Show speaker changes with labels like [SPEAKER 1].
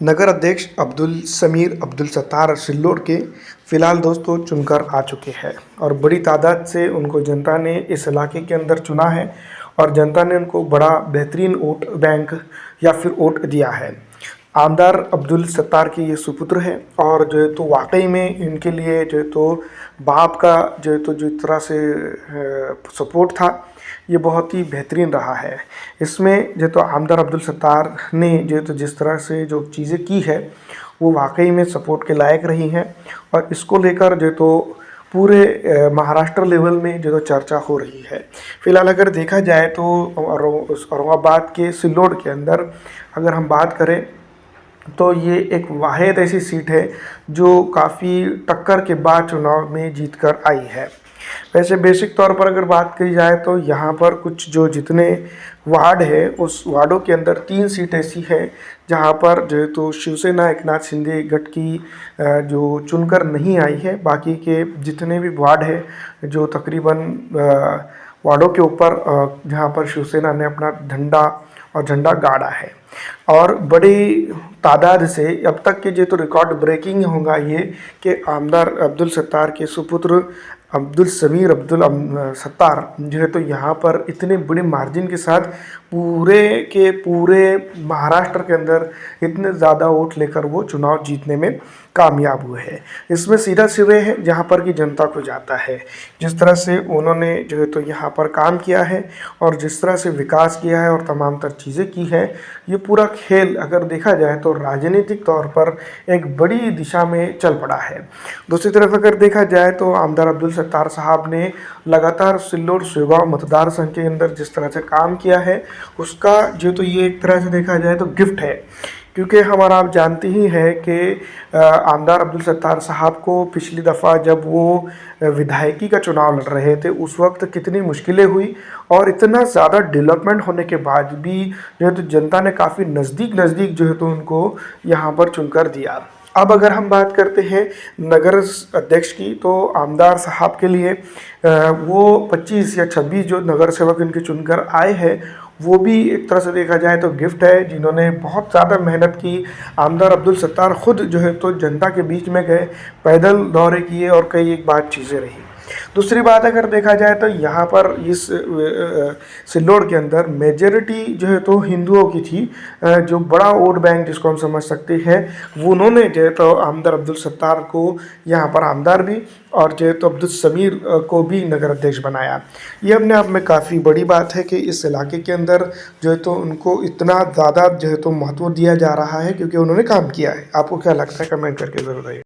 [SPEAKER 1] नगर अध्यक्ष अब्दुल समीर अब्दुल सत्तार सिल्लोड के फिलहाल दोस्तों चुनकर आ चुके हैं और बड़ी तादाद से उनको जनता ने इस इलाके के अंदर चुना है और जनता ने उनको बड़ा बेहतरीन वोट बैंक या फिर वोट दिया है। आमदार अब्दुल सत्तार के ये सुपुत्र है और जो है तो वाकई में इनके लिए जो है तो बाप का जो है तो जिस तरह से सपोर्ट था ये बहुत ही बेहतरीन रहा है। इसमें जो तो आमदार अब्दुल सत्तार ने जो तो जिस तरह से जो चीज़ें की है वो वाकई में सपोर्ट के लायक रही हैं और इसको लेकर जो तो पूरे महाराष्ट्र लेवल में जो तो चर्चा हो रही है। फिलहाल अगर देखा जाए तो औरंगाबाद के सिल्लोड के अंदर अगर हम बात करें तो ये एक वाहिद ऐसी सीट है जो काफ़ी टक्कर के बाद चुनाव में जीत कर आई है। वैसे बेसिक तौर पर अगर बात की जाए तो यहाँ पर कुछ जो जितने वार्ड है उस वार्डों के अंदर 3 सीट ऐसी है जहाँ पर जो है तो शिवसेना एकनाथ शिंदे गठ की जो चुनकर नहीं आई है। बाकी के जितने भी वार्ड है जो तकरीबन वार्डों के ऊपर जहाँ पर शिवसेना ने अपना झंडा गाड़ा है और बड़ी तादाद से अब तक के जो तो रिकॉर्ड ब्रेकिंग होगा ये कि आमदार अब्दुल सत्तार के सुपुत्र अब्दुल समीर अब्दुल सत्तार जो है तो यहाँ पर इतने बड़े मार्जिन के साथ पूरे के पूरे महाराष्ट्र के अंदर इतने ज़्यादा वोट लेकर वो चुनाव जीतने में कामयाब हुए हैं। इसमें सीधा सिरे है जहाँ पर कि जनता को जाता है जिस तरह से उन्होंने जो है तो यहाँ पर काम किया है और जिस तरह से विकास किया है और तमाम तर चीज़ें की है। ये पूरा खेल अगर देखा जाए तो राजनीतिक तौर पर एक बड़ी दिशा में चल पड़ा है। दूसरी तरफ अगर देखा जाए तो आमदार अब्दुल सत्तार साहब ने लगातार सिल्लोड सेवा मतदार संघ के अंदर जिस तरह से काम किया है उसका जो तो ये एक तरह से देखा जाए तो गिफ्ट है, क्योंकि हमारा आप जानते ही हैं कि आमदार अब्दुल सत्तार साहब को पिछली दफ़ा जब वो विधायकी का चुनाव लड़ रहे थे उस वक्त कितनी मुश्किलें हुई और इतना ज़्यादा डेवलपमेंट होने के बाद भी जो है तो जनता ने काफ़ी नज़दीक जो है तो उनको यहाँ पर चुनकर दिया। अब अगर हम बात करते हैं नगर अध्यक्ष की तो आमदार साहब के लिए वो 25 या 26 जो नगर सेवक इनके चुनकर आए हैं वो भी एक तरह से देखा जाए तो गिफ्ट है, जिन्होंने बहुत ज़्यादा मेहनत की। आमदार अब्दुल सत्तार खुद जो है तो जनता के बीच में गए, पैदल दौरे किए और कई एक बात चीज़ें रही। दूसरी बात अगर देखा जाए तो यहाँ पर इस सिल्लोड के अंदर मेजॉरिटी जो है तो हिंदुओं की थी, जो बड़ा वोट बैंक जिसको हम समझ सकते हैं वो उन्होंने जो है तो आमदार अब्दुल सत्तार को यहाँ पर आमदार भी और जो है तो अब्दुल समीर को भी नगर अध्यक्ष बनाया। ये अपने आप में काफ़ी बड़ी बात है कि इस इलाके के अंदर जो है तो उनको इतना ज़्यादा जो है तो महत्व दिया जा रहा है क्योंकि उन्होंने काम किया है। आपको क्या लगता है कमेंट करके ज़रूर बताइए।